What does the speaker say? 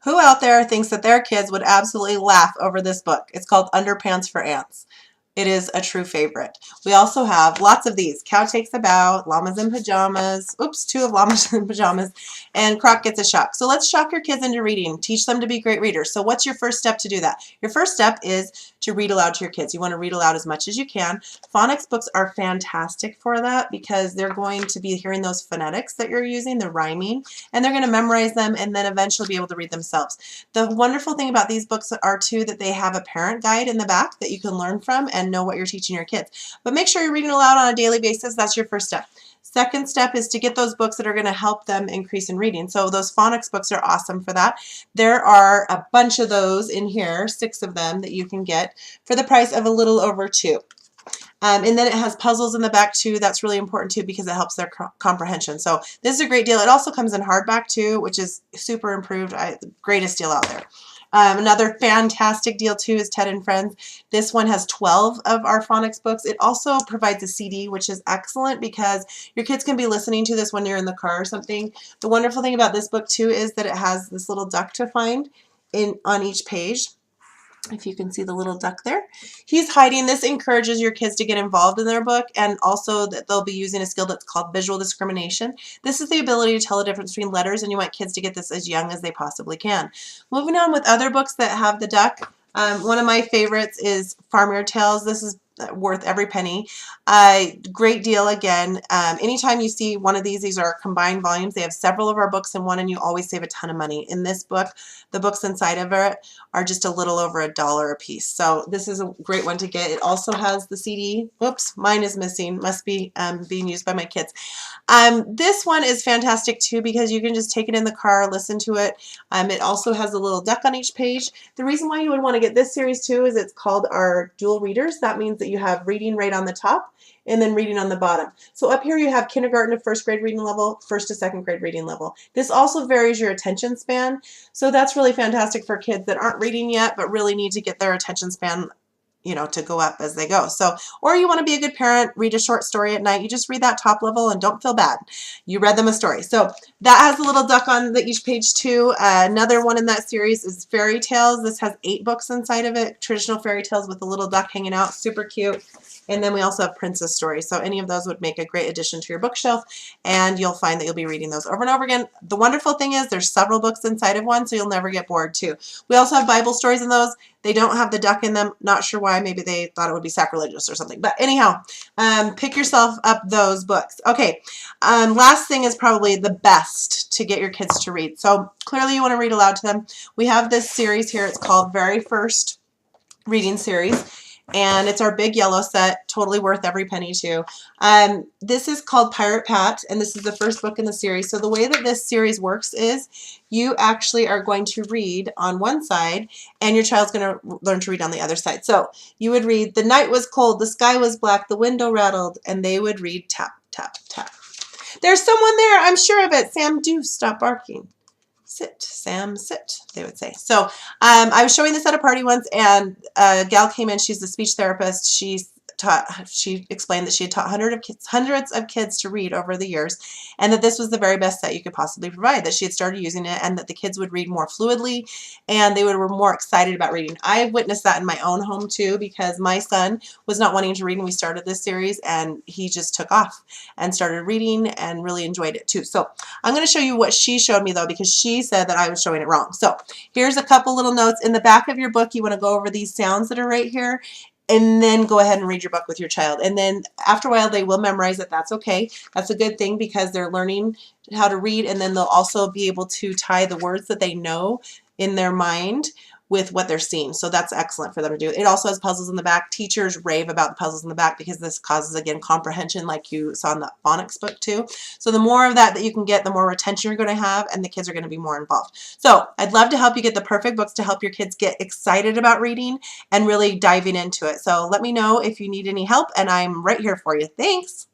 Who out there thinks that their kids would absolutely laugh over this book? It's called Underpants for Ants. It is a true favorite. We also have lots of these. Cow Takes a Bow, Llamas in Pajamas, oops, 2 of Llamas in Pajamas, and Croc Gets a Shock. So let's shock your kids into reading. Teach them to be great readers. So what's your first step to do that? Your first step is to read aloud to your kids. You want to read aloud as much as you can. Phonics books are fantastic for that because they're going to be hearing those phonetics that you're using, the rhyming, and they're going to memorize them and then eventually be able to read themselves. The wonderful thing about these books are too that they have a parent guide in the back that you can learn from and know what you're teaching your kids. But make sure you're reading aloud on a daily basis. That's your first step. Second step is to get those books that are going to help them increase in reading. So those phonics books are awesome for that. There are a bunch of those in here, 6 of them that you can get for the price of a little over 2. And then it has puzzles in the back too. That's really important too because it helps their comprehension. So this is a great deal. It also comes in hardback too, which is super improved. The greatest deal out there. Another fantastic deal too is Ted and Friends. This one has 12 of our phonics books. It also provides a CD, which is excellent because your kids can be listening to this when you're in the car or something. The wonderful thing about this book too is that it has this little duck to find on each page. If you can see the little duck there. He's hiding. This encourages your kids to get involved in their book and also that they'll be using a skill that's called visual discrimination. This is the ability to tell the difference between letters and you want kids to get this as young as they possibly can. Moving on with other books that have the duck. One of my favorites is Farmyard Tales. This is worth every penny. Great deal again. Anytime you see one of these are combined volumes. They have several of our books in one and you always save a ton of money. In this book, the books inside of it are just a little over $1 a piece. So this is a great one to get. It also has the CD. Whoops, mine is missing. Must be being used by my kids. This one is fantastic too because you can just take it in the car, listen to it. It also has a little duck on each page. The reason why you would want to get this series too is it's called our dual readers. That means that you have reading right on the top and then reading on the bottom. So up here you have kindergarten to first grade reading level, first to second grade reading level. This also varies your attention span. So that's really fantastic for kids that aren't reading yet but really need to get their attention span, you know, to go up as they go. So, or you want to be a good parent, read a short story at night. You just read that top level and don't feel bad. You read them a story. So that has a little duck on each page too. Another one in that series is Fairy Tales. This has 8 books inside of it. Traditional fairy tales with a little duck hanging out. Super cute. And then we also have princess stories. So any of those would make a great addition to your bookshelf and you'll find that you'll be reading those over and over again. The wonderful thing is there's several books inside of one so you'll never get bored too. We also have Bible stories in those. They don't have the duck in them. Not sure why. Maybe they thought it would be sacrilegious or something. But anyhow, pick yourself up those books. Okay, last thing is probably the best to get your kids to read. So clearly you want to read aloud to them. We have this series here. It's called Very First Reading Series. And it's our big yellow set, totally worth every penny too. This is called Pirate Pat, and this is the first book in the series. So the way that this series works is you actually are going to read on one side, and your child's going to learn to read on the other side. So you would read, the night was cold, the sky was black, the window rattled, and they would read tap, tap, tap. There's someone there, I'm sure of it. Sam, do stop barking. Sit, Sam, sit, they would say. So I was showing this at a party once, and a gal came in. She's a speech therapist. She explained that she had taught hundreds of kids to read over the years, and that this was the very best set you could possibly provide, that she had started using it, and that the kids would read more fluidly, and they were more excited about reading. I witnessed that in my own home too, because my son was not wanting to read when we started this series, and he just took off and started reading and really enjoyed it too. So I'm going to show you what she showed me though, because she said that I was showing it wrong. So here's a couple little notes. In the back of your book, you want to go over these sounds that are right here, and then go ahead and read your book with your child. And then after a while, they will memorize it. That's okay. That's a good thing because they're learning how to read, and then they'll also be able to tie the words that they know in their mind with what they're seeing. So that's excellent for them to do. It also has puzzles in the back. Teachers rave about the puzzles in the back because this causes, again, comprehension like you saw in the phonics book too. So the more of that you can get, the more retention you're going to have, and the kids are going to be more involved. So I'd love to help you get the perfect books to help your kids get excited about reading and really diving into it. So let me know if you need any help, and I'm right here for you. Thanks.